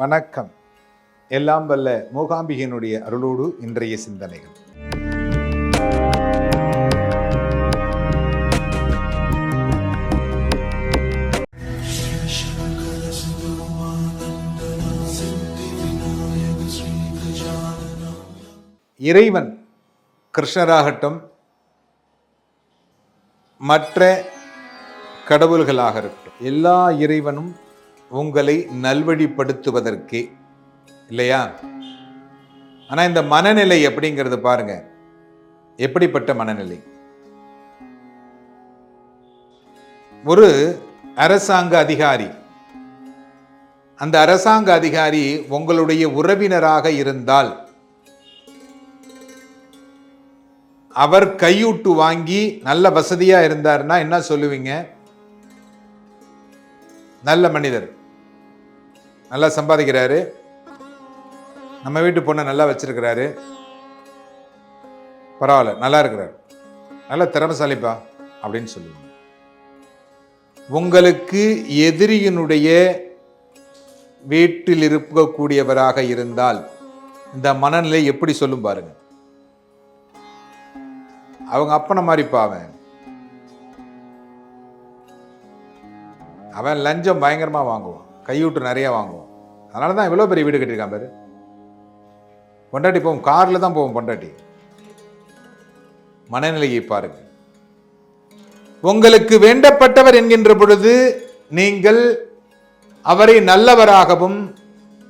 வணக்கம். எல்லாம் வல்ல மூகாம்பிகையினுடைய அருளோடு இன்றைய சிந்தனைகள். இறைவன் கிருஷ்ணராகட்டும், மற்ற கடவுள்களாக இருக்கட்டும், எல்லா இறைவனும் உங்களை நல்வழிப்படுத்துவதற்கே இல்லையா? ஆனா இந்த மனநிலை எப்படிங்கிறது பாருங்க, எப்படிப்பட்ட மனநிலை. ஒரு அரசாங்க அதிகாரி, அந்த அரசாங்க அதிகாரி உங்களுடைய உறவினராக இருந்தால் அவர் கையூட்டு வாங்கி நல்ல வசதியா இருந்தார்னா என்ன சொல்லுவீங்க? நல்ல மனிதர், நல்லா சம்பாதிக்கிறாரு, நம்ம வீட்டு பொண்ணை நல்லா வச்சிருக்கிறாரு, பரவாயில்ல, நல்லா இருக்கிறார், நல்ல திறமைசாலிப்பா அப்படின்னு சொல்லுவீங்க. உங்களுக்கு எதிரியினுடைய வீட்டில் இருக்கக்கூடியவராக இருந்தால் இந்த மனநிலை எப்படி சொல்லும் பாருங்க. அவங்க அப்பனை மாதிரிப்பா, அவன் லஞ்சம் பயங்கரமா வாங்குவான், கையூட்டு நிறைய வாங்குவான், அதனாலதான் இவ்வளவு பெரிய வீடு கட்டியிருக்கான் பாரு. பொண்டாட்டி போவோம், கார்ல தான் போவோம் பொண்டாட்டி. மனநிலையை பாருங்க. உங்களுக்கு வேண்டப்பட்டவர் என்கின்ற பொழுது நீங்கள் அவரை நல்லவராகவும்,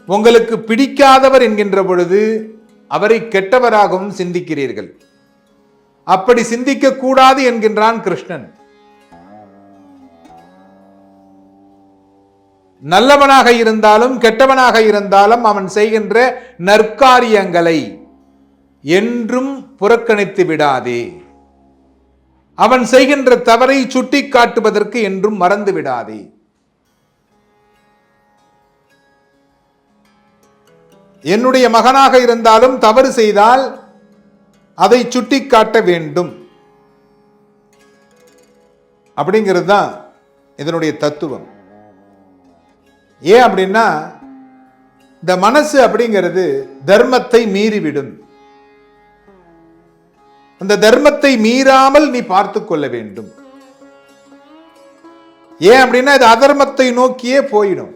உங்களுக்கு பிடிக்காதவர் என்கின்ற பொழுது அவரை கெட்டவராகவும் சிந்திக்கிறீர்கள். அப்படி சிந்திக்க கூடாது என்கின்றான் கிருஷ்ணன். நல்லவனாக இருந்தாலும் கெட்டவனாக இருந்தாலும் அவன் செய்கின்ற நற்காரியங்களை என்றும் புறக்கணித்து விடாதே. அவன் செய்கின்ற தவறை சுட்டி காட்டுவதற்கு என்றும் மறந்து விடாதே. என்னுடைய மகனாக இருந்தாலும் தவறு செய்தால் அதை சுட்டி காட்ட வேண்டும். அப்படிங்கிறது தான் இதனுடைய தத்துவம். ஏன் அப்படின்னா, இந்த மனசு அப்படிங்கிறது தர்மத்தை மீறிவிடும். அந்த தர்மத்தை மீறாமல் நீ பார்த்து கொள்ள வேண்டும். ஏன் அப்படின்னா இது அதர்மத்தை நோக்கியே போயிடும்.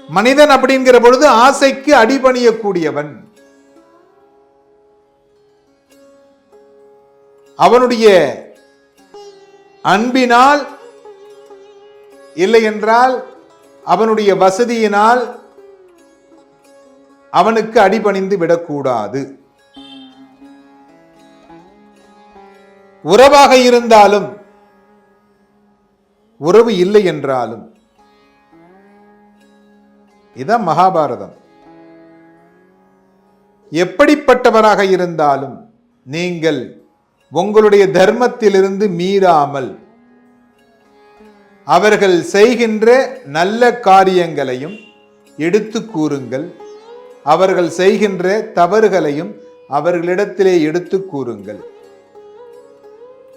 மனிதன் அப்படிங்கிற பொழுது ஆசைக்கு அடிபணியக்கூடியவன். அவனுடைய அன்பினால், இல்லை என்றால் அவனுடைய வசதியினால் அவனுக்கு அடிபணிந்து விடக்கூடாது. உறவாக இருந்தாலும், உறவு இல்லை என்றாலும். இதான் மகாபாரதம். எப்படிப்பட்டவராக இருந்தாலும் நீங்கள் உங்களுடைய தர்மத்திலிருந்து மீறாமல் அவர்கள் செய்கின்ற நல்ல காரியங்களையும் எடுத்து கூறுங்கள், அவர்கள் செய்கின்ற தவறுகளையும் அவர்களிடத்திலே எடுத்து கூறுங்கள்.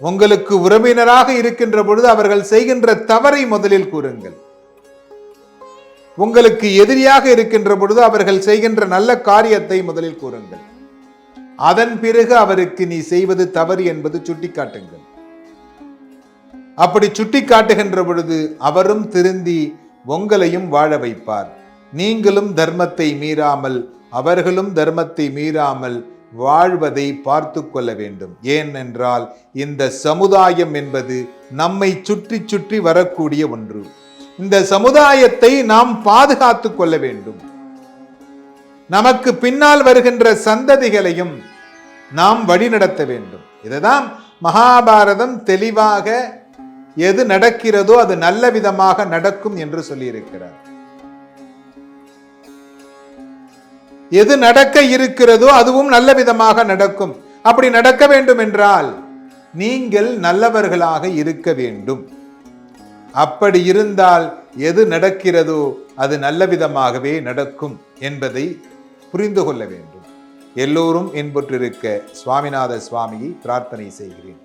உங்களுக்கு உறவினராக இருக்கின்ற பொழுது அவர்கள் செய்கின்ற தவறை முதலில் கூறுங்கள். உங்களுக்கு எதிரியாக இருக்கின்ற பொழுது அவர்கள் செய்கின்ற நல்ல காரியத்தை முதலில் கூறுங்கள். அதன் பிறகு அவருக்கு நீ செய்வது தவறு என்பது சுட்டிக்காட்டுங்கள். அப்படி சுட்டி காட்டுகின்ற பொழுது அவரும் திருந்தி உங்களையும் வாழ வைப்பார். நீங்களும் தர்மத்தை மீறாமல் அவர்களும் தர்மத்தை மீறாமல் வாழ்வதை பார்த்து கொள்ள வேண்டும். ஏனென்றால் இந்த சமுதாயம் என்பது நம்மை சுற்றி சுற்றி வரக்கூடிய ஒன்று. இந்த சமுதாயத்தை நாம் பாதுகாத்து கொள்ள வேண்டும். நமக்கு பின்னால் வருகின்ற சந்ததிகளையும் நாம் வழிநடத்த வேண்டும். இதுதான் மகாபாரதம் தெளிவாக எது நடக்கிறதோ அது நல்ல விதமாக நடக்கும் என்று சொல்லியிருக்கிறார். எது நடக்க இருக்கிறதோ அதுவும் நல்ல விதமாக நடக்கும். அப்படி நடக்க வேண்டும் என்றால் நீங்கள் நல்லவர்களாக இருக்க வேண்டும். அப்படி இருந்தால் எது நடக்கிறதோ அது நல்ல விதமாகவே நடக்கும் என்பதை புரிந்து கொள்ள வேண்டும். எல்லோரும் இன்புற்றிருக்க சுவாமிநாத சுவாமியை பிரார்த்தனை செய்கிறேன்.